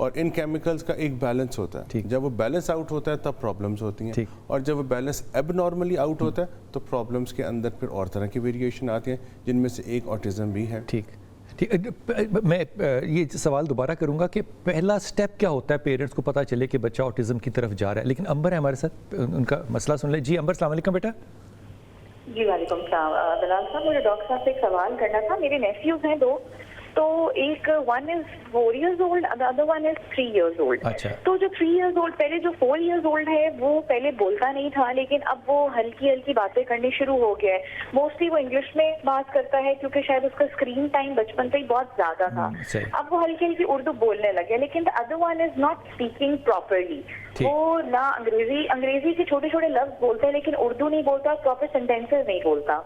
اور ان کیمیکلز کا ایک بیلنس ہوتا ہے. جب وہ بیلنس آؤٹ ہوتا ہے تب پرابلمس ہوتی ہیں, اور جب وہ بیلنس اب نارملی آؤٹ ہوتا ہے تو پرابلمس کے اندر پھر اور طرح کی ویریشن آتی ہیں, جن میں سے ایک آٹزم بھی ہے. ٹھیک, میں یہ سوال دوبارہ کروں گا کہ پہلا سٹیپ کیا ہوتا ہے پیرنٹس کو پتہ چلے کہ بچہ آٹزم کی طرف جا رہا ہے. لیکن امبر ہے ہمارے ساتھ, ان کا مسئلہ سن لیں. جی امبر, السلام علیکم بیٹا. جی وعلیکم السلام. بلال صاحب, مجھے ڈاکٹر صاحب سے ایک سوال کرنا تھا. میرے نیفیوز ہیں 2, تو ایک 1 is 4 years old, the other one is 3 years old. تو جو 3 years old, پہلے جو 4 years old ہے وہ پہلے بولتا نہیں تھا, لیکن اب وہ ہلکی ہلکی باتیں کرنی شروع ہو گیا ہے. موسٹلی وہ انگلش میں بات کرتا ہے کیونکہ شاید اس کا اسکرین ٹائم بچپن سے ہی بہت زیادہ تھا. اب وہ ہلکی ہلکی اردو بولنے لگے, لیکن the other one is not speaking properly. وہ نہ انگریزی کے چھوٹے چھوٹے لفظ بولتے ہیں لیکن اردو نہیں بولتا, پراپر سینٹینسز نہیں بولتا.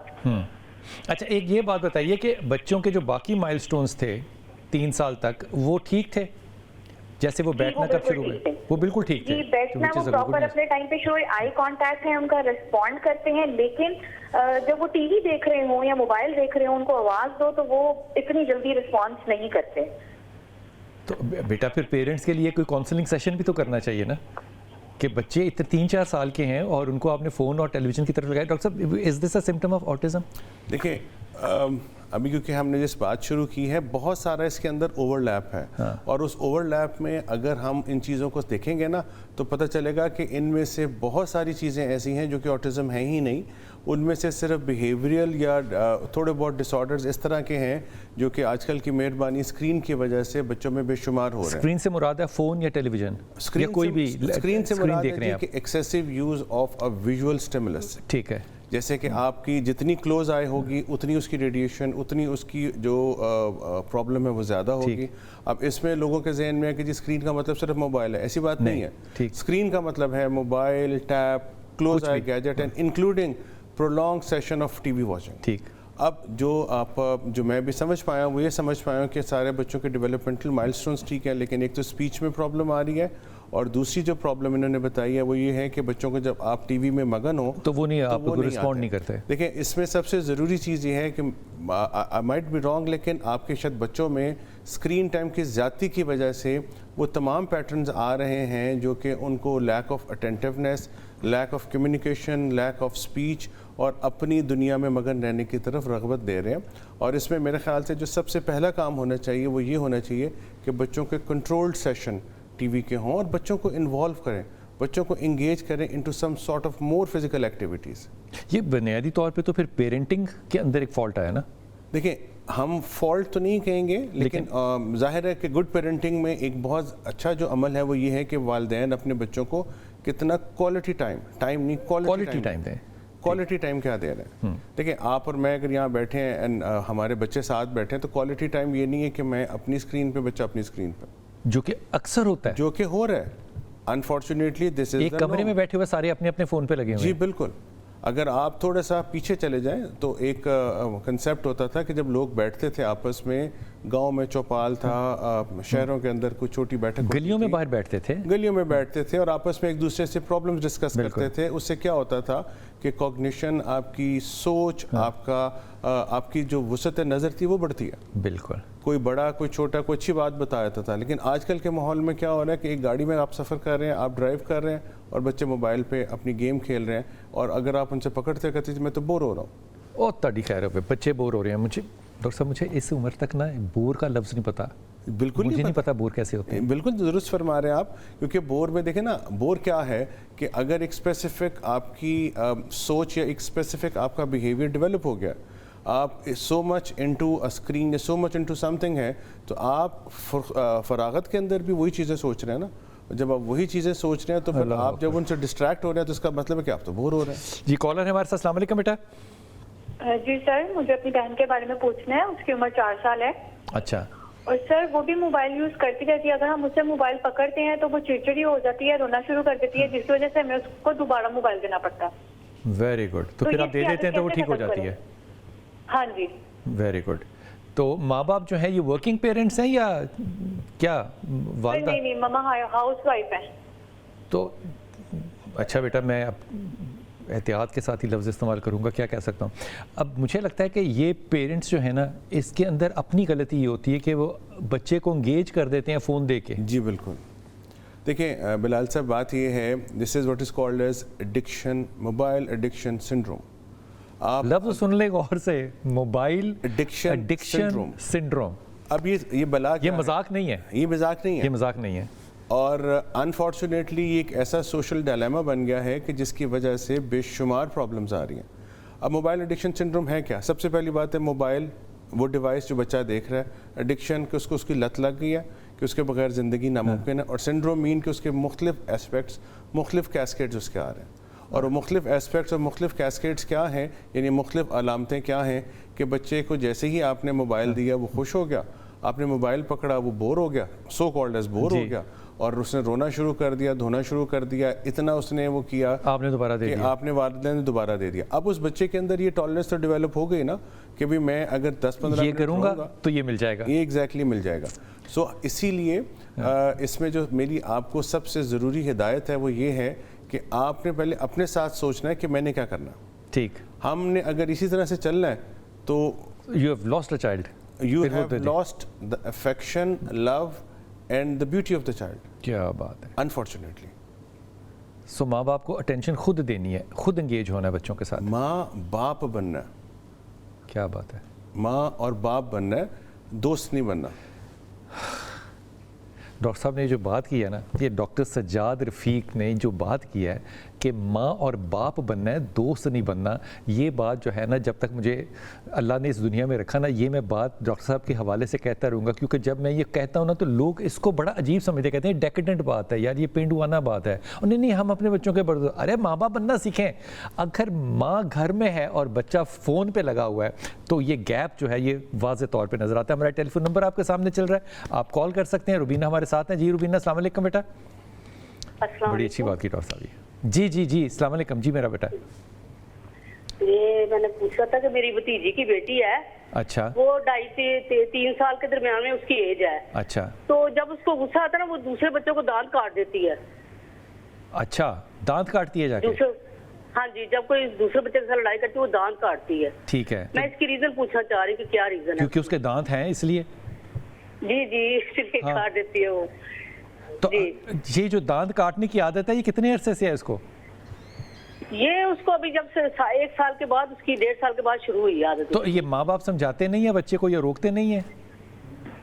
اچھا, ایک یہ بات بتائیے کہ بچوں کے جو باقی مائل سٹونز تھے 3 سال تک, وہ ٹھیک تھے؟ جیسے وہ بیٹھنا کب شروع ہوئے؟ وہ بالکل ٹھیک تھے. جی بیٹھنا وہ پراپر اپنے ٹائم پہ شروع, آئی کانٹیکٹ ہے ان کا, ریسپونڈ کرتے ہیں, لیکن جب وہ ٹی وی دیکھ رہے ہوں یا موبائل دیکھ رہے ہوں ان کو آواز دو تو وہ اتنی جلدی ریسپانس نہیں کرتے. تو بیٹا پھر پیرنٹس کے لیے کوئی کاؤنسلنگ سیشن بھی تو کرنا چاہیے نا, کہ بچے اتنے 3-4 سال کے ہیں اور ان کو آپ نے فون اور ٹیلی ویژن کی طرف لگایا. ڈاکٹر صاحب, از دس اے سمپٹم آف آٹزم؟ دیکھیں ابھی کیونکہ ہم نے جس بات شروع کی ہے بہت سارا اس کے اندر اوور لیپ ہے, اور اس اوور لیپ میں اگر ہم ان چیزوں کو دیکھیں گے نا تو پتہ چلے گا کہ ان میں سے بہت ساری چیزیں ایسی ہیں جو کہ آٹزم ہیں ہی نہیں. ان میں سے صرف بیہیویئرل یا تھوڑے بہت ڈس آرڈرز اس طرح کے ہیں جو کہ آج کل کی مہربانی اسکرین کی وجہ سے بچوں میں بے شمار ہو رہے ہیں. اسکرین سے مراد ہے فون یا ٹیلی ویژن یا کوئی بھی اسکرین سے مراد ہے کہ excessive use of a visual stimulus. ٹھیک ہے, جیسے کہ آپ کی جتنی کلوز آئی ہوگی اتنی اس کی ریڈیشن, اتنی اس کی جو پرابلم ہے وہ زیادہ ہوگی. اب اس میں لوگوں کے ذہن میں ہے کہ جی اسکرین کا مطلب صرف موبائل ہے, ایسی بات نہیں ہے. اسکرین کا مطلب ہے mobile, tab, close eye gadget and including prolonged session of TV watching. ٹھیک. اب جو میں بھی سمجھ پایا ہوں وہ یہ سمجھ پایا ہوں کہ سارے بچوں کے ڈیولپمنٹل مائلسٹونز ٹھیک ہے, لیکن ایک تو اسپیچ میں پرابلم آ رہی ہے, اور دوسری جو پرابلم انہوں نے بتائی ہے وہ یہ ہے کہ بچوں کو جب آپ ٹی وی میں مگن ہو تو وہ نہیں, آپ کو رسپونڈ نہیں کرتے. دیکھیں اس میں سب سے ضروری چیز یہ ہے کہ I might be wrong, لیکن آپ کے شاید بچوں میں اسکرین ٹائم کی زیادتی کی وجہ سے وہ تمام پیٹرنز آ رہے ہیں جو کہ ان کو lack of attentiveness, lack of communication, lack of speech اور اپنی دنیا میں مگن رہنے کی طرف رغبت دے رہے ہیں. اور اس میں میرے خیال سے جو سب سے پہلا کام ہونا چاہیے وہ یہ ہونا چاہیے کہ بچوں کے کنٹرولڈ سیشن ٹی وی کے ہوں, اور بچوں کو انوالو کریں, بچوں کو انگیج کریں into some sort of more physical activities. یہ بنیادی طور پہ تو پھر پیرنٹنگ کے اندر ایک فالٹ ہے نا. دیکھیں ہم فالٹ تو نہیں کہیں گے, لیکن ظاہر ہے کہ گڈ پیرنٹنگ میں ایک بہت اچھا جو عمل ہے وہ یہ ہے کہ والدین اپنے بچوں کو کتنا کوالٹی ٹائم نہیں کوالٹی ٹائم دیں. کوالٹی ٹائم کیا دے رہے ہیں؟ دیکھیں آپ اور میں اگر یہاں بیٹھے ہیں, ہمارے بچے ساتھ بیٹھے ہیں, تو کوالٹی ٹائم یہ نہیں ہے کہ میں اپنی اسکرین پہ, بچہ اپنی اسکرین پہ, جو کہ اکثر ہوتا ہے, جو کہ ہو رہا ہے انفارچونیٹلی. دس از ایک کمرے میں بیٹھے ہوئے سارے اپنے اپنے فون پہ لگے ہوئے. جی بالکل. اگر آپ تھوڑا سا پیچھے چلے جائیں تو ایک کنسیپٹ ہوتا تھا کہ جب لوگ بیٹھتے تھے آپس میں, گاؤں میں چوپال تھا, شہروں کے اندر کوئی چھوٹی بیٹھک, گلیوں میں باہر بیٹھتے تھے, گلیوں میں بیٹھتے تھے اور آپس میں ایک دوسرے سے پرابلمز ڈسکس کرتے تھے. اس سے کیا ہوتا تھا کہ کوگنیشن, آپ کی سوچ, آپ کی جو وسعت نظر تھی وہ بڑھتی ہے. بالکل. کوئی بڑا کوئی چھوٹا کوئی اچھی بات بتاتا تھا. لیکن آج کل کے ماحول میں کیا ہو رہا ہے کہ ایک گاڑی میں آپ سفر کر رہے ہیں, آپ ڈرائیو کر رہے ہیں اور بچے موبائل پہ اپنی گیم کھیل رہے ہیں, اور اگر آپ ان سے پکڑتے کہتے ہیں میں تو بور ہو رہا ہوں. او تاڑی خیر ہے, بچے بور ہو رہے ہیں. مجھے ڈاکٹر صاحب مجھے اس عمر تک نا بور کا لفظ نہیں پتا. بالکل مجھے نہیں پتا بور کیسے ہوتے ہیں. بالکل درست فرما رہے ہیں آپ, کیونکہ بور میں دیکھیں نا, بور کیا ہے کہ اگر ایک اسپیسیفک آپ کی سوچ یا ایک اسپیسیفک آپ کا بیہیویئر ڈیولپ ہو گیا, آپ سو مچ انٹو اسکرین یا سو مچ انٹو سم تھنگ ہے, تو آپ فراغت کے اندر بھی وہی چیزیں سوچ رہے ہیں نا. جب آپ وہی چیزیں سوچ رہے ہیں تو پھر آپ جب ان سے ڈسٹریکٹ ہو رہے ہیں تو اس کا مطلب ہے کہ آپ تو بور ہو رہے ہیں. جی کالر ہے ہمارے ساتھ. السلام علیکم بیٹا. جی سر, مجھے اپنی بہن کے بارے میں پوچھنا ہے. اس کی عمر 4 سال ہے. اچھا. اور سر وہ بھی موبائل یوز کرتی رہتی ہے. اگر ہم اس سے موبائل پکڑتے ہیں تو وہ چڑچڑی ہو جاتی ہے, رونا شروع کر دیتی ہے, جس کی وجہ سے ہمیں اس کو دوبارہ موبائل دینا پڑتا ہے. Very good. تو پھر آپ دے دیتے ہیں تو وہ ٹھیک ہو جاتی ہے. ہاں جی. Very good. تو ماں باپ جو ہیں یہ ورکنگ پیرنٹس ہیں یا کیا والدہ؟ نہیں, ماما ہاؤس وائف ہیں. تو اچھا بیٹا, میں احتیاط کے ساتھ ہی لفظ استعمال کروں گا، کیا کہہ سکتا ہوں. اب مجھے لگتا ہے کہ یہ پیرنٹس جو ہیں نا، اس کے اندر اپنی غلطی یہ ہوتی ہے کہ وہ بچے کو انگیج کر دیتے ہیں فون دے کے. جی بالکل. دیکھیں بلال صاحب، بات یہ ہے، this is what is called as addiction, mobile addiction syndrome. آپ لفظ سن لیں غور سے، موبائل ایڈکشن سنڈروم. اب یہ بلا یہ مذاق نہیں ہے، یہ مذاق نہیں ہے، یہ مذاق نہیں ہے. اور انفارچونیٹلی یہ ایک ایسا سوشل ڈائلیما بن گیا ہے کہ جس کی وجہ سے بے شمار پرابلمز آ رہی ہیں. اب موبائل ایڈکشن سنڈروم ہے کیا؟ سب سے پہلی بات ہے موبائل، وہ ڈیوائس جو بچہ دیکھ رہا ہے. ایڈکشن کہ اس کی لت لگ گئی ہے کہ اس کے بغیر زندگی ناممکن ہے. اور سنڈروم مین کہ اس کے مختلف اسپیکٹس، مختلف کیسکیڈز اس کے آ رہے ہیں. اور وہ مختلف اسپیکٹس اور مختلف کیسکیڈز کیا ہیں، یعنی مختلف علامتیں کیا ہیں کہ بچے کو جیسے ہی آپ نے موبائل دیا وہ خوش ہو گیا، آپ نے موبائل پکڑا وہ بور ہو گیا، سو کالڈ ایز بور ہو گیا، اور اس نے رونا شروع کر دیا، دھونا شروع کر دیا، اتنا اس نے وہ کیا آپ نے دوبارہ دے دیا، آپ نے والدین نے دوبارہ دے دیا. اب اس بچے کے اندر یہ ٹالرنس تو ڈیولپ ہو گئی نا کہ بھی میں اگر 10-15 یہ کروں گا تو یہ مل جائے گا، یہ ایگزیکٹلی مل جائے گا. سو اسی لیے اس میں جو میری آپ کو سب سے ضروری ہدایت ہے وہ یہ ہے کہ آپ نے پہلے اپنے ساتھ سوچنا ہے کہ میں نے کیا کرنا. ٹھیک، ہم نے اگر اسی طرح سے چلنا ہے تو you have lost a child. you have lost the affection, love and the beauty of the child. کیا بات ہے. Unfortunately. سو ماں باپ کو اٹینشن خود دینی ہے، خود انگیج ہونا ہے بچوں کے ساتھ. ماں باپ بننا ہے. کیا بات ہے. ماں اور باپ بننا ہے، دوست نہیں بننا. ڈاکٹر صاحب نے جو بات کی ہے نا، یہ ڈاکٹر سجاد رفیق نے جو بات کی ہے کہ ماں اور باپ بننا ہے، دوست نہیں بننا، یہ بات جو ہے نا، جب تک مجھے اللہ نے اس دنیا میں رکھا نا، یہ میں بات ڈاکٹر صاحب کے حوالے سے کہتا رہوں گا. کیونکہ جب میں یہ کہتا ہوں نا تو لوگ اس کو بڑا عجیب سمجھتے، کہتے ہیں ڈیکیڈنٹ بات ہے یار، یہ پینڈوانہ بات ہے. اور نہیں ہم اپنے بچوں کے ارے ماں باپ بننا سیکھیں. اگر ماں گھر میں ہے اور بچہ فون پہ لگا ہوا ہے تو یہ گیپ جو ہے یہ واضح طور پہ نظر آتا ہے. ہمارا ٹیلی فون نمبر آپ کے سامنے چل رہا ہے، آپ کال کر سکتے ہیں. روبینہ ہمارے ساتھ ہیں. جی روبینہ، السلام علیکم بیٹا. بڑی اچھی بات کی ڈاکٹر صاحب. جی السلام علیکم. جی میرا بیٹا، یہ میں نے پوچھا تھا کہ میری بھتیجی کی بیٹی ہے، اچھا، وہ 2.5 سے 3 سال کے درمیان میں اس کی ایج ہے. اچھا، تو جب اس کو غصہ آتا ہے نا وہ دوسرے بچوں کو دانت کاٹ دیتی ہے. اچھا، دانت کاٹتی ہے جا کے؟ ہاں جی، جب کوئی دوسرے بچے کے ساتھ لڑائی کرتی ہے وہ دانت کاٹتی ہے. ٹھیک ہے، میں اس کی ریزن پوچھنا چاہ رہی کہ کیا ریزن ہے؟ کیونکہ اس کے دانت ہیں اس لیے. جی اس لیے کاٹ دیتی ہے وہ. تو یہ جو دانت کاٹنے کی عادت ہے یہ کتنے عرصے سے ہے اس کو؟ یہ اس کو ابھی جب سے 1 سال کے بعد، اس کی 1.5 سال کے بعد شروع ہوئی عادت. تو یہ ماں باپ سمجھاتے نہیں ہیں بچے کو یا روکتے نہیں ہیں؟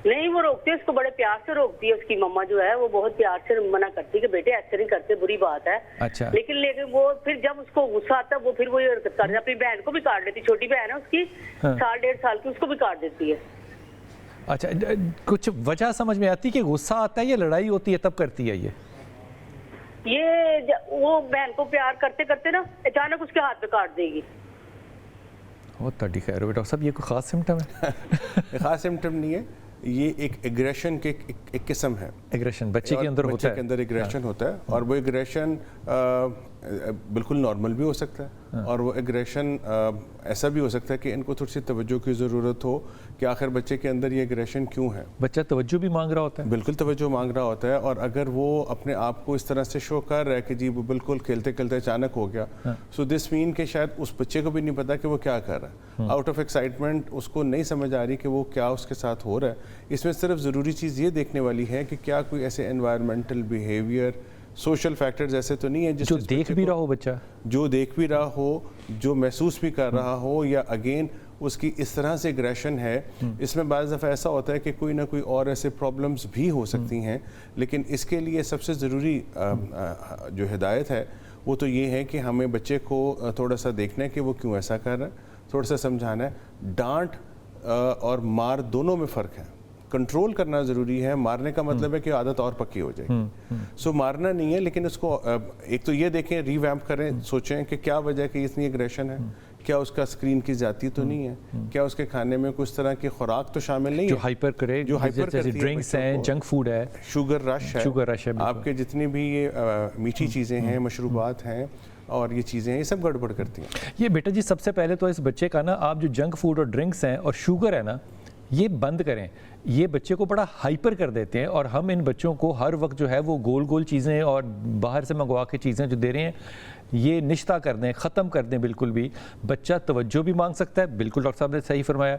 نہیں، وہ روکتے، اس کو بڑے پیار سے روکتی ہے. اس کی مما جو ہے وہ بہت پیار سے منع کرتی ہے کہ بیٹے ایسے نہیں کرتے، بری بات ہے. اچھا، لیکن وہ پھر جب اس کو غصہ آتا ہے وہ پھر وہ یہ حرکت کرتی ہے. اپنی بہن کو بھی کاٹ دیتی، چھوٹی بہن ہے اس کی 1.5 سال کی، اس کو بھی کاٹ دیتی ہے. اچھا، کچھ وجہ سمجھ میں آتی کہ غصہ آتا ہے یا لڑائی ہوتی ہے تب کرتی ہے یہ وہ بہن کو پیار کرتے کرتے نا اچانک اس کے ہاتھ پہ کاٹ دے گی. بہت تڑی خیر ہو ڈاکٹر صاحب، یہ کوئی خاص سمٹم ہے؟ خاص سمٹم نہیں ہے، یہ ایک ایگریشن کے ایک قسم ہے. ایگریشن بچے کے اندر ہوتا ہے، بچے کے اندر ایگریشن ہوتا ہے. اور وہ ایگریشن بالکل نارمل بھی ہو سکتا ہے، اور وہ ایگریشن ایسا بھی ہو سکتا ہے کہ ان کو تھوڑی سی توجہ کی ضرورت ہو کہ آخر بچے کے اندر یہ ایگریشن کیوں ہے. بچہ توجہ بھی مانگ رہا ہوتا ہے، بالکل توجہ مانگ رہا ہوتا ہے. اور اگر وہ اپنے آپ کو اس طرح سے شو کر رہا ہے کہ جی وہ بالکل کھیلتے کھیلتے اچانک ہو گیا، سو دس مین کہ شاید اس بچے کو بھی نہیں پتا کہ وہ کیا کر رہا ہے. آؤٹ آف ایکسائٹمنٹ اس کو نہیں سمجھ آ رہی کہ وہ کیا اس کے ساتھ ہو رہا ہے. اس میں صرف ضروری چیز یہ دیکھنے والی ہے کہ کیا کوئی ایسے انوائرمنٹل بیہیویئر، سوشل فیکٹرز ایسے تو نہیں ہے جو دیکھ بھی رہا ہو بچہ، جو دیکھ بھی رہا ہو، جو محسوس بھی کر رہا ہو، یا اگین اس کی اس طرح سے ایگریشن ہے. اس میں بعض دفعہ ایسا ہوتا ہے کہ کوئی نہ کوئی اور ایسے پرابلمز بھی ہو سکتی ہیں. لیکن اس کے لیے سب سے ضروری جو ہدایت ہے وہ تو یہ ہے کہ ہمیں بچے کو تھوڑا سا دیکھنا ہے کہ وہ کیوں ایسا کر رہا ہے، تھوڑا سا سمجھانا ہے. ڈانٹ اور مار دونوں میں فرق ہے. کنٹرول کرنا ضروری ہے، مارنے کا مطلب ہے کہ عادت اور پکی ہو جائے گی. سو مارنا نہیں ہے، لیکن اس کو ایک تو یہ دیکھیں، ری ویمپ کریں، سوچیں کہ کیا وجہ کہ اتنی ایگریشن ہے. کیا اس کا اسکرین کی زیادتی تو نہیں ہے؟ کیا اس کے کھانے میں کچھ طرح کی خوراک تو شامل نہیں ہے جو ہائپر کرے، جو ہائپر کرتی ہے، ڈرنکس ہیں، جنک فوڈ ہے، شوگر رش ہے، آپ کے جتنی بھی یہ میٹھی چیزیں ہیں، مشروبات ہیں اور یہ چیزیں ہیں، یہ سب گڑبڑ کرتی ہیں. یہ بیٹا جی سب سے پہلے تو اس بچے کا نا، آپ جو جنک فوڈ اور ڈرنکس ہیں اور شوگر ہے نا، یہ بند کریں. یہ بچے کو بڑا ہائپر کر دیتے ہیں، اور ہم ان بچوں کو ہر وقت جو ہے وہ گول گول چیزیں اور باہر سے منگوا کے چیزیں جو دے رہے ہیں. یہ نشتہ کر دیں, ختم کر دیں بالکل بھی. بچہ توجہ بھی مانگ سکتا ہے, بالکل ڈاکٹر صاحب نے صحیح فرمایا,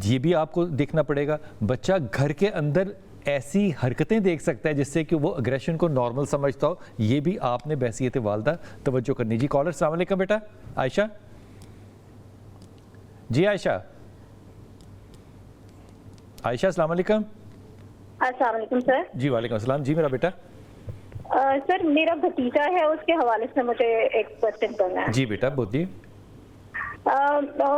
یہ بھی آپ کو دیکھنا پڑے گا. بچہ گھر کے اندر ایسی حرکتیں دیکھ سکتا ہے جس سے کہ وہ اگریشن کو نارمل سمجھتا ہو, یہ بھی آپ نے بحیثیت والدہ توجہ کرنی. جی کالر السلام علیکم بیٹا. عائشہ, جی عائشہ, عائشہ السلام علیکم. السلام علیکم سر. جی وعلیکم السلام. جی میرا بیٹا. سر میرا بھتیجا ہے, اس کے حوالے سے مجھے ایک کوشچن کرنا ہے. جی بیٹا بولیے.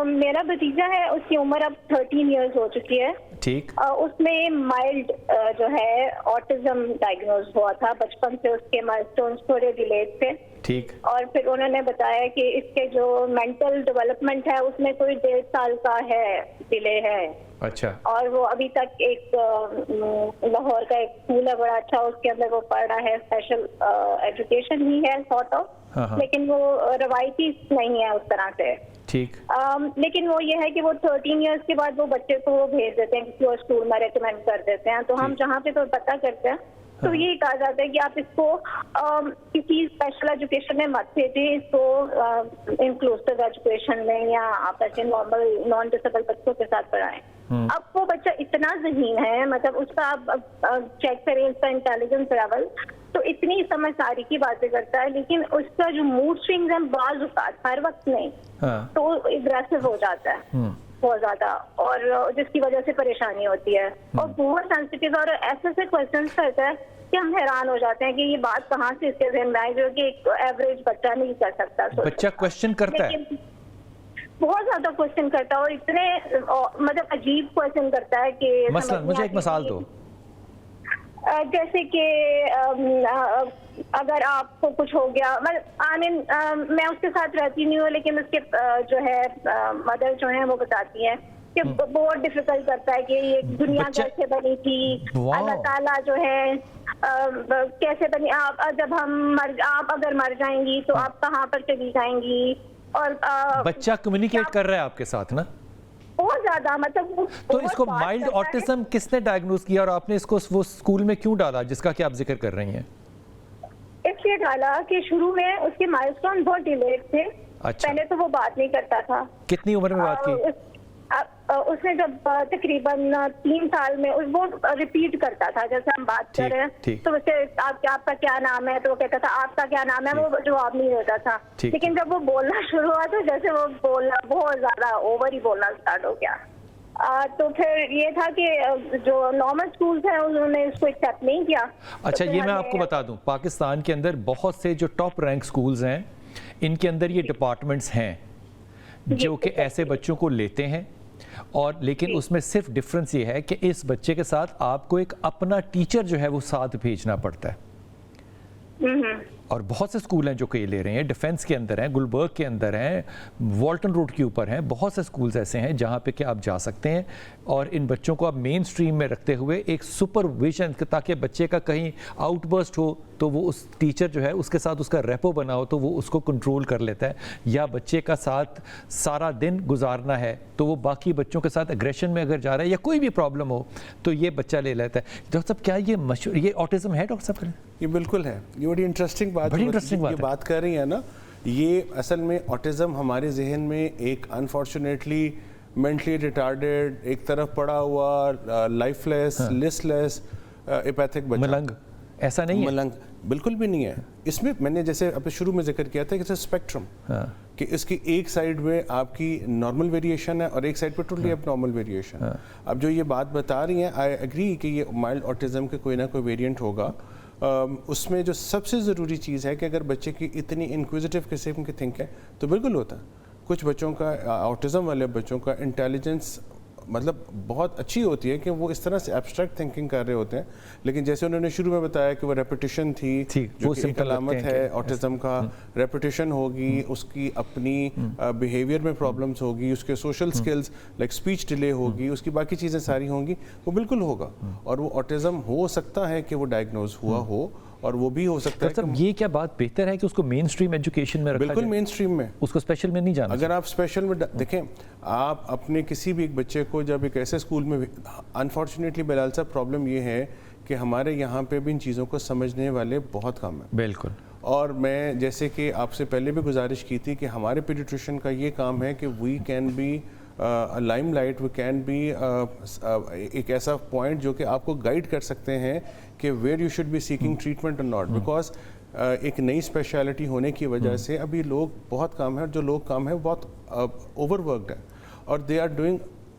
میرا بھتیجا ہے, اس کی عمر اب 13 ایئرز ہو چکی ہے. ٹھیک. اس میں مائلڈ جو ہے آٹزم ڈائگنوز ہوا تھا. بچپن سے اس کے مائلسٹونز تھوڑے ڈیلیڈ تھے. ٹھیک. اور پھر انہوں نے بتایا کہ اس کے جو مینٹل ڈیولپمنٹ ہے اس میں کوئی 1.5 سال کا ہے ڈیلے ہے. اچھا. اور وہ ابھی تک ایک لاہور کا ایک اسکول ہے بڑا اچھا, اس کے اندر وہ پڑھ رہا ہے, اسپیشل ایجوکیشن ہی ہے سارٹ آف, لیکن وہ روایتی نہیں ہے اس طرح سے. ٹھیک. لیکن وہ یہ ہے کہ وہ 13 ایئرس کے بعد وہ بچے کو وہ بھیج دیتے ہیں کسی اور اسکول میں ریکمینڈ کر دیتے ہیں. تو ہم جہاں پہ تو پتہ کرتے ہیں تو یہ کہا جاتا ہے کہ آپ اس کو کسی اسپیشل ایجوکیشن میں مت بھیجیے, اس کو انکلوسیو ایجوکیشن میں یا آپ ایسے نارمل نان ڈسیبل بچوں کے ساتھ پڑھائیں. اب وہ بچہ اتنا ذہین ہے, مطلب اس کا آپ چیک کریں اس کا انٹیلیجنس لیول, تو اتنی سمجھداری کی باتیں کرتا ہے, لیکن اس کا جو موڈ سوئنگز ہیں بعض اوقات, ہر وقت نہیں, تو وہ اگریسو ہو جاتا ہے بہت زیادہ, اور جس کی وجہ سے پریشانی ہوتی ہے, اور بہت سینسٹیو, اور ایسے کوشچنس کرتا ہے کہ ہم حیران ہو جاتے ہیں کہ یہ بات کہاں سے اس کے ذہن میں آئی جو کہ ایک ایوریج بچہ نہیں کر سکتا. بچہ کوشچن کرتا ہے, بہت زیادہ کوشچن کرتا ہے, اور اتنے مطلب عجیب کوشچن کرتا ہے کہ مثلا مجھے ایک مثال دو. جیسے کہ اگر آپ کو کچھ ہو گیا, میں اس کے ساتھ رہتی نہیں ہوں, لیکن اس کے جو ہے مدر جو ہیں وہ بتاتی ہیں کہ بہت ڈیفیکلٹ کرتا ہے کہ یہ دنیا کیسے بنی تھی, اللہ تعالیٰ جو ہے کیسے بنی, آپ اگر مر جائیں گی تو آپ کہاں پر چلی جائیں گی. اور بچہ کمیونیکیٹ کر رہا ہے آپ کے ساتھ نا بہت زیادہ, مطلب تو اس کو مائلڈ آٹزم کس نے ڈائگنوز کیا, اور آپ نے اس کو وہ اسکول میں کیوں ڈالا جس کا کہ آپ ذکر کر رہی ہیں؟ اس لیے ڈالا کہ شروع میں اس کے مائلسٹون بہت ڈیلیڈ تھے. پہلے تو وہ بات نہیں کرتا تھا. کتنی عمر میں بات کی؟ اس نے جب تقریباً 3 سال میں وہ ریپیٹ کرتا تھا, جیسے ہم بات کر رہے ہیں تو اسے آپ کا کیا نام ہے, تو وہ کہتا تھا آپ کا کیا نام ہے, وہ جواب نہیں دیتا تھا. لیکن جب وہ بولنا شروع ہوا تو جیسے وہ بولنا بہت زیادہ اوور ہی بولنا اسٹارٹ ہو گیا. تو پھر یہ تھا کہ جو نارمل اسکولس ہیں انہوں نے اس کو ایکسیپٹ نہیں کیا. اچھا, یہ میں آپ کو بتا دوں, پاکستان کے اندر بہت سے جو ٹاپ رینک اسکولز ہیں ان کے اندر یہ ڈپارٹمنٹس ہیں جو کہ ایسے بچوں کو لیتے ہیں, اور لیکن اس میں صرف ڈفرنس یہ ہے کہ اس بچے کے ساتھ آپ کو ایک اپنا ٹیچر جو ہے وہ ساتھ بھیجنا پڑتا ہے. اور بہت سے اسکول ہیں جو کہ یہ لے رہے ہیں, ڈیفنس کے اندر ہیں, گلبرگ کے اندر ہیں, والٹن روڈ کے اوپر ہیں, بہت سے اسکولز ایسے ہیں جہاں پہ کہ آپ جا سکتے ہیں, اور ان بچوں کو آپ مین سٹریم میں رکھتے ہوئے ایک سپرویژن, تاکہ بچے کا کہیں آؤٹ برسٹ ہو تو وہ اس ٹیچر جو ہے اس کے ساتھ اس کا ریپو بنا ہو تو وہ اس کو کنٹرول کر لیتا ہے, یا بچے کا ساتھ سارا دن گزارنا ہے تو وہ باقی بچوں کے ساتھ اگریشن میں اگر جا رہا ہے یا کوئی بھی پرابلم ہو تو یہ بچہ لے لیتا ہے. ڈاکٹر صاحب کیا یہ مشہور یہ آٹزم ہے ڈاکٹر صاحب؟ یہ بالکل ہے, یہ بڑی انٹرسٹنگ بات کر رہی ہیں نا. یہ اصل میں آٹزم ہمارے ذہن میں ایک انفارچونیٹلی مینٹلی ریٹارڈیڈ, ایک طرف پڑا ہوا, لائف لیس, لسٹ لیس, ایپیتھک بچہ, ملنگ, ایسا نہیں ہے. ملنگ بالکل بھی نہیں ہے. اس میں نے جیسے اب شروع میں ذکر کیا تھا کہ اسپیکٹرم, کہ اس کی ایک سائڈ میں آپ کی نارمل ویریشن ہے اور ایک سائڈ پہ ٹوٹلی اب نارمل ویریشن. اب جو یہ بات بتا رہی ہیں, آئی ایگری کہ یہ مائلڈ آٹزم کے کوئی نہ کوئی ویریئنٹ ہوگا. اس میں جو سب سے ضروری چیز ہے کہ اگر بچے کی اتنی انکویزیٹو قسم کی تھنک ہے تو بالکل ہوتا ہے. کچھ بچوں کا, آٹزم والے بچوں کا انٹیلیجنس مطلب بہت اچھی ہوتی ہے کہ وہ اس طرح سے ایبسٹریکٹ تھنکنگ کر رہے ہوتے ہیں, لیکن جیسے انہوں نے شروع میں بتایا کہ وہ ریپیٹیشن تھی جو کہ ایک علامت ہے آٹزم کا. ریپیٹیشن ہوگی, اس کی اپنی بیہیویئر میں پرابلمس ہوگی, اس کے social skills like speech delay ہوگی, اس کی باقی چیزیں ساری ہوں گی, وہ بالکل ہوگا. اور وہ آٹزم ہو سکتا ہے کہ وہ ڈائگنوز ہوا ہو, اور وہ بھی ہو سکتا ہے. یہ کیا بات بہتر ہے کہ اس کو مین سٹریم ایجوکیشن میں رکھا جائے؟ بالکل مین سٹریم میں, اس کو اسپیشل میں نہیں جانا. اگر آپ اسپیشل میں دیکھیں, آپ اپنے کسی بھی ایک بچے کو جب ایک ایسے اسکول میں, انفارچونیٹلی بلال صاحب پرابلم یہ ہے کہ ہمارے یہاں پہ بھی ان چیزوں کو سمجھنے والے بہت کم ہیں. بالکل. اور میں جیسے کہ آپ سے پہلے بھی گزارش کی تھی کہ ہمارے پیڈیٹریشین کا یہ کام ہے کہ we can be limelight, we can be ایک ایسا پوائنٹ جو کہ آپ کو گائیڈ کر سکتے ہیں کہ where you should be seeking treatment اور ناٹ، بیکاز ایک نئی اسپیشلٹی ہونے کی وجہ سے ابھی لوگ بہت کم ہیں، اور جو لوگ کم ہیں بہت اوور ورکڈ ہیں، اور they are doing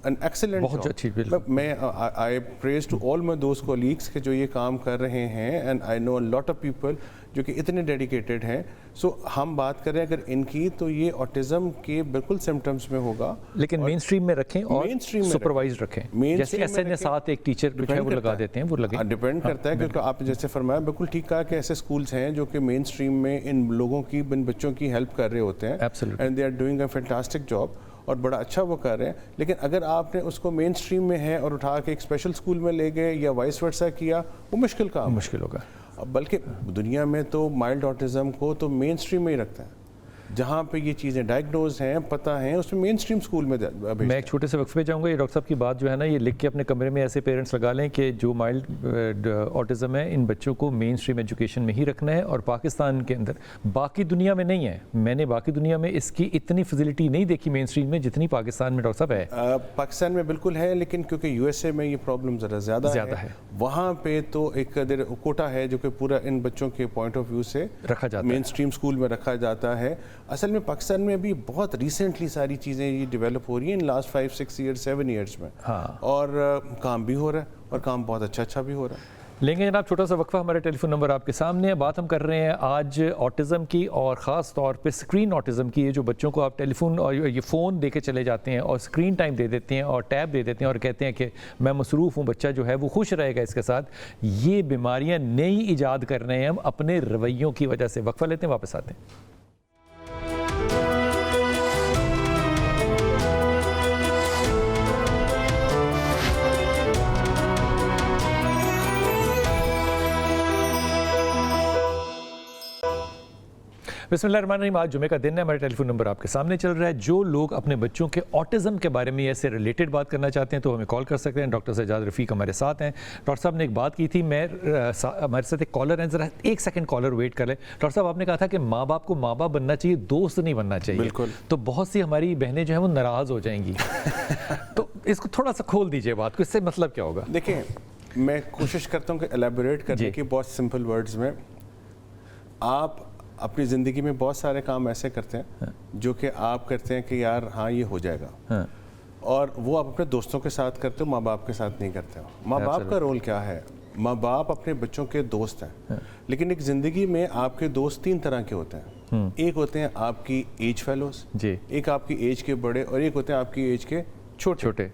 an excellent بہت job. اچھی بالکل. میں I praise to all my those colleagues کہ جو یہ کام کر رہے ہیں، and I know a lot of people جو کہ اتنے ڈیڈیکیٹڈ ہیں. سو ہم بات کریں اگر ان کی تو یہ آٹزم کے بالکل سمٹمز میں ہوگا، لیکن مین اسٹریم میں رکھیں اور سپروائز رکھیں، جیسے ایس این اے ساتھ ایک ٹیچر جو ہے وہ لگا دیتے ہیں، وہ لگیں. ڈپینڈ کرتا ہے، کیونکہ آپ جیسے فرمایا بالکل ٹھیک کہا کہ ایسے اسکولز ہیں جو کہ مین اسٹریم میں ان لوگوں کی، ان بچوں کی ہیلپ کر رہے ہوتے ہیں، and they are doing a fantastic job, اور بڑا اچھا وہ کر رہے ہیں. لیکن اگر آپ نے اس کو مین اسٹریم میں ہے اور اٹھا کے ایک اسپیشل اسکول میں لے گئے یا وائس ورسا کیا، وہ مشکل کام، مشکل ہوگا. بلکہ دنیا میں تو مائلڈ آٹزم کو تو مین اسٹریم میں ہی رکھتا ہے، جہاں پہ یہ چیزیں ڈائگنوز ہیں، پتہ ہیں، اس میں مین اسٹریم اسکول میں. میں ایک چھوٹے سے وقفے جاؤں گا. یہ ڈاکٹر صاحب کی بات جو ہے نا، یہ لکھ کے اپنے کمرے میں ایسے پیرنٹس لگا لیں کہ جو مائلڈ آٹزم ہے ان بچوں کو مین اسٹریم ایجوکیشن میں ہی رکھنا ہے، اور پاکستان کے اندر، باقی دنیا میں نہیں ہے. میں نے باقی دنیا میں اس کی اتنی فیسلٹی نہیں دیکھی مین اسٹریم میں جتنی پاکستان میں ڈاکٹر صاحب ہے. پاکستان میں بالکل ہے، لیکن کیونکہ یو ایس اے میں یہ پرابلم ذرا زیادہ ہے، وہاں پہ تو ایک کوٹا ہے جو کہ پورا ان بچوں کے پوائنٹ آف ویو سے رکھا جاتا ہے، مین اسٹریم اسکول میں رکھا جاتا ہے. اصل میں پاکستان میں بھی بہت ریسنٹلی ساری چیزیں یہ ڈیولپ ہو رہی ہیں، ان لاسٹ 5 6 ایئرس 7 ایئرس میں، اور کام بھی ہو رہا ہے، اور کام بہت اچھا بھی ہو رہا ہے. لیں گے جناب چھوٹا سا وقفہ. ہمارے ٹیلی فون نمبر آپ کے سامنے ہے. بات ہم کر رہے ہیں آج آٹزم کی، اور خاص طور پہ اسکرین آٹزم کی. یہ جو بچوں کو آپ ٹیلی فون اور یہ فون دے کے چلے جاتے ہیں اور اسکرین ٹائم دے دیتے ہیں اور ٹیب دے دیتے ہیں اور کہتے ہیں کہ میں مصروف ہوں، بچہ جو ہے وہ خوش رہے گا اس کے ساتھ. یہ بیماریاں نئی ایجاد کر رہے ہیں ہم اپنے رویوں کی وجہ سے. وقفہ لیتے ہیں، واپس آتے ہیں. بسم اللہ الرحمن الرحیم. آج جمعے کا دن ہے. ہمارے ٹیلی فون نمبر آپ کے سامنے چل رہا ہے. جو لوگ اپنے بچوں کے آٹزم کے بارے میں ایسے ریلیٹڈ بات کرنا چاہتے ہیں تو ہمیں کال کر سکتے ہیں. ڈاکٹر سجاد رفیق ہمارے ساتھ ہیں. ڈاکٹر صاحب نے ایک بات کی تھی، میں ہمارے ساتھ ایک کالر ہیں، ذرا ایک سیکنڈ کالر ویٹ کر لیں. ڈاکٹر صاحب آپ نے کہا تھا کہ ماں باپ کو ماں باپ بننا چاہیے، دوست نہیں بننا چاہیے. بالکل. تو بہت سی ہماری بہنیں جو ہیں وہ ناراض ہو جائیں گی. تو اس کو تھوڑا سا کھول دیجیے بات کو، اس سے مطلب کیا ہوگا؟ دیکھیں، میں کوشش کرتا ہوں کہ ایلیبوریٹ کرنے کی بہت سمپل ورڈز میں. آپ اپنی زندگی میں بہت سارے کام ایسے کرتے ہیں جو کہ آپ کرتے ہیں کہ یار ہاں یہ ہو جائے گا، اور وہ آپ اپنے دوستوں کے ساتھ کرتے ہو، ماں باپ کے ساتھ نہیں کرتے ہو. ماں باپ کا رول کیا ہے؟ ماں باپ اپنے بچوں کے دوست ہیں، لیکن ایک زندگی میں آپ کے دوست 3 طرح کے ہوتے ہیں. ایک ہوتے ہیں آپ کی ایج فیلوز، ایک آپ کی ایج کے بڑے، اور ایک ہوتے ہیں آپ کی ایج کے چھوٹے.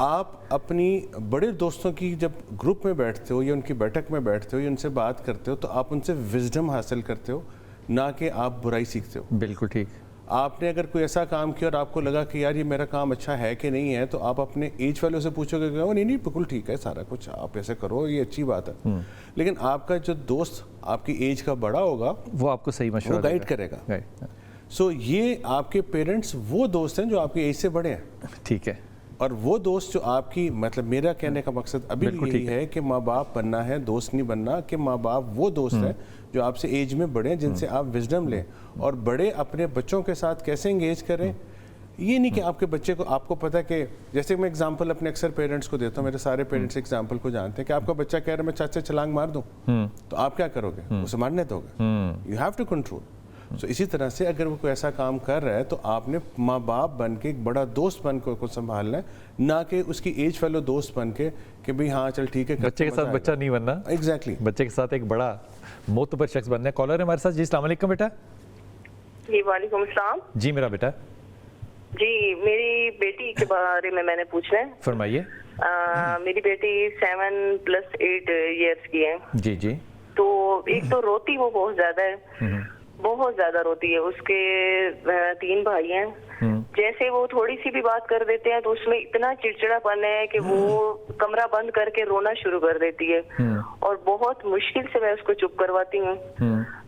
آپ اپنی بڑے دوستوں کی جب گروپ میں بیٹھتے ہو یا ان کی بیٹھک میں بیٹھتے ہو یا ان سے بات کرتے ہو تو آپ ان سے وزڈم حاصل کرتے ہو، نہ کہ آپ برائی سیکھتے ہو. بالکل ٹھیک. آپ نے اگر کوئی ایسا کام کیا اور آپ کو لگا کہ یار یہ میرا کام اچھا ہے کہ نہیں ہے، تو آپ اپنے ایج والوں سے پوچھو گے کہ نہیں بالکل ٹھیک ہے سارا کچھ، آپ ایسے کرو، یہ اچھی بات ہے. لیکن آپ کا جو دوست آپ کی ایج کا بڑا ہوگا وہ آپ کو صحیح مشورہ گائیڈ کرے گا. سو یہ آپ کے پیرنٹس وہ دوست ہیں جو آپ کی ایج سے بڑے ہیں. ٹھیک ہے. اور وہ دوست جو آپ کی، مطلب میرا کہنے کا مقصد ابھی یہی ہے کہ ماں باپ بننا ہے، دوست نہیں بننا. کہ ماں باپ وہ دوست ہیں جو آپ سے ایج میں بڑے ہیں، جن سے آپ وزڈم لیں. اور بڑے اپنے بچوں کے ساتھ کیسے انگیج کریں، یہ نہیں کہ آپ کے بچے کو، آپ کو پتہ کہ جیسے میں اگزامپل اپنے اکثر پیرنٹس کو دیتا ہوں، میرے سارے پیرنٹس اگزامپل کو جانتے ہیں کہ آپ کا بچہ کہہ رہا ہے میں چاچا چھلانگ مار دوں، تو آپ کیا کرو گے؟ اسے مارنے دو گے. You have to control. So اسی طرح سے اگر وہ کوئی ایسا کام کر رہا ہے تو آپ نے ماں باپ بن کے ایک بڑا دوست بن کے سنبھالنا ہے، نہ کہ اس کی ایج فیلو دوست بن کے کہ بھئی ہاں چل ٹھیک ہے. بچے کے ساتھ بچہ نہیں بننا. ایگزیکٹلی. بچے کے ساتھ ایک بڑا معتبر شخص بننا ہے. کالر ہے ہمارے ساتھ. جی السلام علیکم بیٹا. جی وعلیکم السلام. جی میرا بیٹا. جی میری بیٹی کے بارے میں نے پوچھنا ہے. فرمائیے. میری بیٹی 7+8 ایئرس کی ہے. جی جی. تو ایک تو روتی وہ بہت زیادہ ہے، بہت زیادہ روتی ہے. اس کے 3 بھائی ہیں. جیسے وہ تھوڑی سی بھی بات کر دیتے ہیں تو اس میں اتنا چڑچڑا پن ہے کہ وہ کمرہ بند کر کے رونا شروع کر دیتی ہے، اور بہت مشکل سے میں اس کو چپ کرواتی ہوں.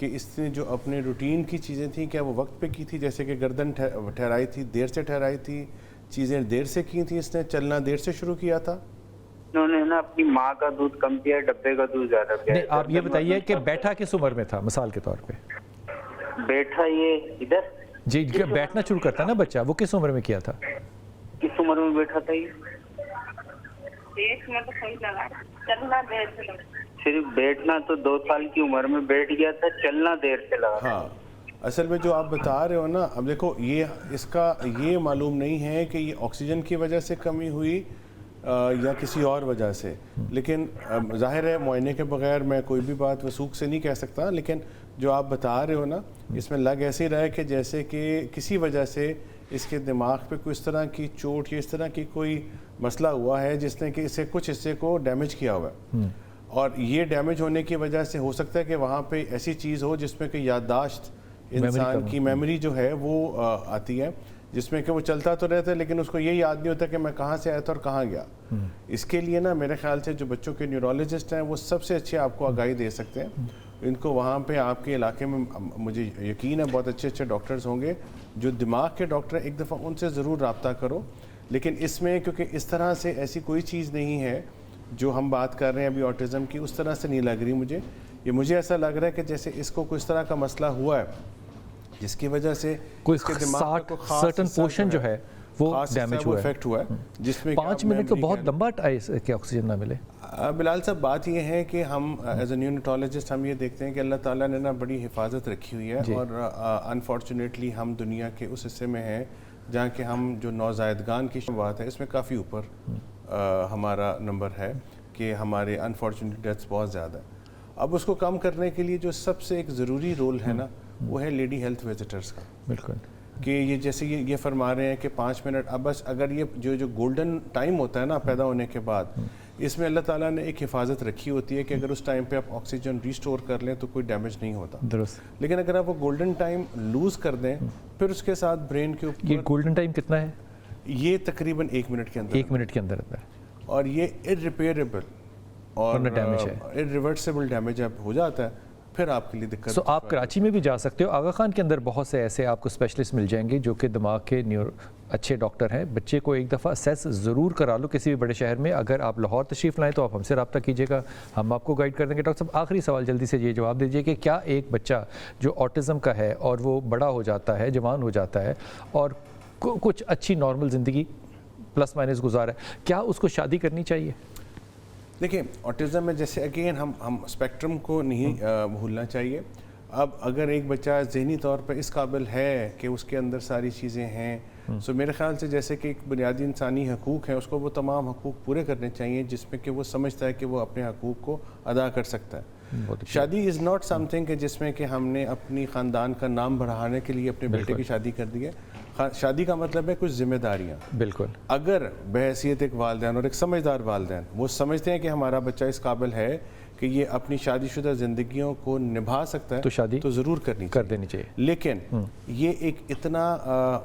کہ اس نے جو اپنے روٹین کی چیزیں تھیں کیا وہ وقت پہ کی تھی؟ جیسے کہ گردن ٹھہرائی تھی، دیر سے ٹھہرائی تھی، چیزیں دیر سے کی تھیں، اس نے چلنا دیر سے شروع کیا تھا؟ انہوں نے نا اپنی ماں کا دودھ کم پیا ہے، ڈبے کا دودھ زیادہ پیا ہے. نہیں آپ یہ بتائیے کہ بیٹھا کس عمر میں تھا مثال کے طور پہ؟ بیٹھا یہ ادھر جی بیٹھنا شروع کرتا ہے نا بچہ، وہ کس عمر میں کیا تھا؟ کس عمر میں بیٹھا تھا؟ یہ صرف بیٹھنا تو 2 سال کی عمر میں بیٹھ گیا تھا، چلنا دیر سے لگا. ہاں اصل میں جو آپ بتا رہے ہو نا، اب دیکھو یہ اس کا یہ معلوم نہیں ہے کہ یہ آکسیجن کی وجہ سے کمی ہوئی یا کسی اور وجہ سے، لیکن ظاہر ہے معائنے کے بغیر میں کوئی بھی بات وثوق سے نہیں کہہ سکتا، لیکن جو آپ بتا رہے ہو نا اس میں لگ ایسے ہی رہا ہے کہ جیسے کہ کسی وجہ سے اس کے دماغ پہ کوئی اس طرح کی چوٹ یا اس طرح کی کوئی مسئلہ ہوا ہے جس نے کہ اسے کچھ حصے کو ڈیمیج کیا ہوا ہے، اور یہ ڈیمیج ہونے کی وجہ سے ہو سکتا ہے کہ وہاں پہ ایسی چیز ہو جس میں کہ یادداشت انسان کی میموری جو ہے وہ آتی ہے، جس میں کہ وہ چلتا تو رہتا ہے لیکن اس کو یہ یاد نہیں ہوتا کہ میں کہاں سے آیا تھا اور کہاں گیا. اس کے لیے نا میرے خیال سے جو بچوں کے نیورولوجسٹ ہیں وہ سب سے اچھے آپ کو آگاہی دے سکتے ہیں. ان کو وہاں پہ آپ کے علاقے میں مجھے یقین ہے بہت اچھے ڈاکٹرز ہوں گے جو دماغ کے ڈاکٹر ہیں، ایک دفعہ ان سے ضرور رابطہ کرو. لیکن اس میں کیونکہ اس طرح سے ایسی کوئی چیز نہیں ہے جو ہم بات کر رہے ہیں ابھی آٹزم کی، اس طرح سے نہیں لگ رہی مجھے ایسا لگ رہا ہے کہ جیسے اس کو کوئی اس طرح کا مسئلہ ہوا ہے جس کی وجہ سے کوئی سرٹن پورشن جو ہے وہ ڈیمیج ہوا ہے، جس میں 5 منٹ تو بہت لمبا کہ آکسیجن نہ ملے. بلال صاحب بات یہ ہے کہ ہم ایز اے نیونیٹولوجسٹ ہم یہ دیکھتے ہیں کہ اللہ تعالیٰ نے نا بڑی حفاظت رکھی ہوئی ہے، اور انفارچونیٹلی ہم دنیا کے اس حصے میں ہیں جہاں کہ ہم جو نوزائیدگان کی بات ہے اس میں کافی اوپر ہمارا نمبر ہے کہ ہمارے انفارچونیٹ ڈیتھس بہت زیادہ ہے. اب اس کو کم کرنے کے لیے جو سب سے ایک ضروری رول ہے نا وہ ہے لیڈی ہیلتھ وزٹرز کا. بالکل کہ یہ جیسے یہ فرما رہے ہیں کہ 5 منٹ، اب بس اگر یہ جو گولڈن ٹائم ہوتا ہے نا پیدا ہونے کے بعد، اس میں اللہ تعالیٰ نے ایک حفاظت رکھی ہوتی ہے کہ اگر اس ٹائم پہ آپ آکسیجن ریسٹور کر لیں تو کوئی ڈیمیج نہیں ہوتا. درست. لیکن اگر آپ وہ گولڈن ٹائم لوز کر دیں پھر اس کے ساتھ برین کے اوپر، یہ گولڈن ٹائم کتنا ہے؟ یہ تقریباً 1 منٹ کے اندر، 1 منٹ کے اندر اور یہ ارریپیئریبل اور ارریورسیبل ڈیمیج اب ہو جاتا ہے پھر آپ کے لیے دقت. سو آپ کراچی میں بھی جا سکتے ہو، آغا خان کے اندر بہت سے ایسے آپ کو اسپیشلسٹ مل جائیں گے جو کہ دماغ کے اچھے ڈاکٹر ہیں. بچے کو ایک دفعہ اسیس ضرور کرا لو کسی بھی بڑے شہر میں. اگر آپ لاہور تشریف لائیں تو آپ ہم سے رابطہ کیجیے گا، ہم آپ کو گائیڈ کر دیں گے. ڈاکٹر صاحب آخری سوال جلدی سے یہ جواب دیجیے کہ کیا ایک بچہ جو آٹزم کا ہے اور وہ بڑا ہو جاتا ہے، جوان ہو جاتا ہے اور کچھ اچھی نارمل زندگی پلس مائنس گزارا ہے، کیا اس کو شادی کرنی چاہیے؟ دیکھیں آٹزم میں جیسے اگین ہم اسپیکٹرم کو نہیں بھولنا چاہیے. اب اگر ایک بچہ ذہنی طور پہ اس قابل ہے کہ اس کے اندر ساری چیزیں ہیں، سو میرے خیال سے جیسے کہ ایک بنیادی انسانی حقوق ہیں اس کو وہ تمام حقوق پورے کرنے چاہیے جس میں کہ وہ سمجھتا ہے کہ وہ اپنے حقوق کو ادا کر سکتا ہے. شادی از ناٹ سم تھنگ کہ جس میں کہ ہم نے اپنی خاندان کا نام بڑھانے کے لیے اپنے بیٹے کی شادی کر دی ہے. شادی کا مطلب ہے کچھ ذمہ داریاں. بالکل. اگر بحیثیت ایک والدین اور ایک سمجھدار والدین وہ سمجھتے ہیں کہ ہمارا بچہ اس قابل ہے کہ یہ اپنی شادی شدہ زندگیوں کو نبھا سکتا ہے، تو شادی تو ضرور کر دینی چاہیے. لیکن یہ ایک اتنا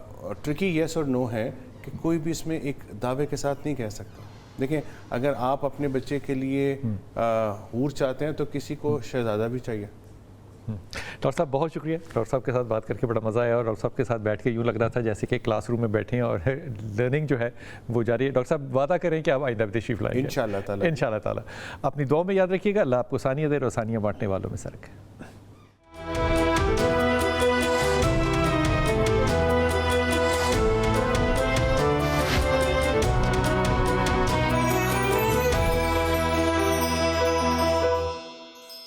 ٹرکی یس اور نو ہے کہ کوئی بھی اس میں ایک دعوے کے ساتھ نہیں کہہ سکتا. دیکھیں اگر آپ اپنے بچے کے لیے حور چاہتے ہیں تو کسی کو شہزادہ بھی چاہیے. ڈاکٹر صاحب بہت شکریہ. ڈاکٹر صاحب کے ساتھ بات کر کے بڑا مزہ آیا اور ڈاکٹر صاحب کے ساتھ بیٹھ کے یوں لگ رہا تھا جیسے کہ کلاس روم میں بیٹھے ہیں اور لرننگ جو ہے وہ جاری ہے. ڈاکٹر صاحب وعدہ کریں کہ آپ آئندہ بھی تشریف لائیں گے انشاءاللہ تعالیٰ. اپنی دعا میں یاد رکھیے گا. اللہ آپ کو ثانیہ دے اور ثانیہ بانٹنے والوں میں سے رکھے.